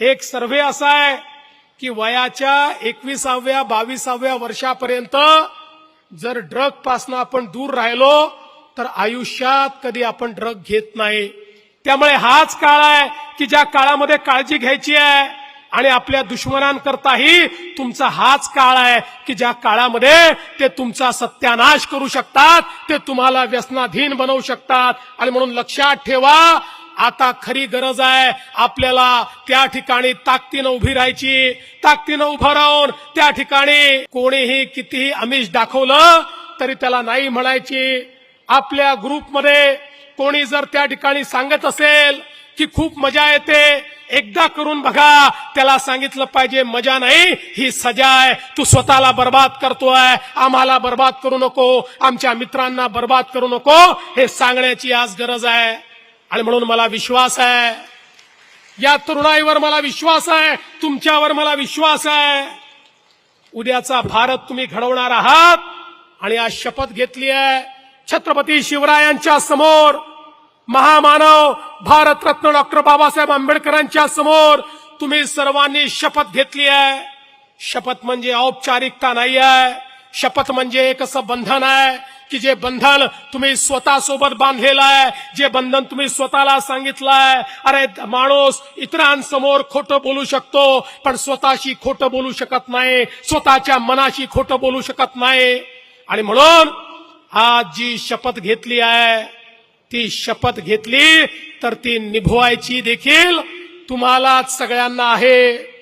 एक सर्व्हे असा आहे की वयाच्या 21व्या 22व्या वर्षापर्यंत जर ड्रग पासून आपण दूर राहिलो तर आयुष्यात कधी आपण ड्रग घेत नाही. त्यामुळे हाच काळ आहे की ज्या काळामध्ये काळजी घ्यायची आहे आणि आपल्या दुश्मनांकरताही तुमचा हाच काळ आहे की ज्या काळामध्ये ते तुमचा सत्यानाश करू शकतात, ते तुम्हाला व्यसनाधीन बनवू शकतात. आणि म्हणून लक्षात ठेवा, आता खरी गरज आहे आपल्याला त्या ठिकाणी ताकदीनं उभी राहायची. ताकदीनं उभं राहून त्या ठिकाणी कोणीही कितीही आमिष दाखवलं तरी त्याला नाही म्हणायची. आपल्या ग्रुपमध्ये कोणी जर त्या ठिकाणी सांगत असेल की खूप मजा येते, एकदा करून बघा, त्याला सांगितलं पाहिजे मजा नाही, ही सजा आहे. तू स्वतःला बर्बाद करतोय, आम्हाला बर्बाद करू नको, आमच्या मित्रांना बर्बाद करू नको, हे सांगण्याची आज गरज आहे. आणि म्हणून मला विश्वास आहे, या तरुणाईवर मला विश्वास आहे, तुमच्यावर मला विश्वास आहे. उद्याचा भारत तुम्ही घडवणार आहात. आणि आज शपथ घेतली आहे छत्रपती शिवरायांच्या समोर, महामानव भारतरत्न डॉक्टर बाबासाहेब आंबेडकरांच्या समोर तुम्ही सर्वांनी शपथ घेतली आहे. शपथ म्हणजे औपचारिकता नाही आहे. शपथ म्हणजे एक असं बंधन आहे की जे बंधन तुम्ही स्वतःसोबत बांधलेलं आहे, जे बंधन तुम्ही स्वतःला सांगितलं आहे. अरे माणूस इतरांसमोर खोटं बोलू शकतो पण स्वतःशी खोटं बोलू शकत नाही, स्वतःच्या मनाशी खोटं बोलू शकत नाही. आणि म्हणून आज जी शपथ घेतली आहे, ती शपथ घेतली तर ती निभवायची देखील तुम्हालाच सगळ्यांना आहे.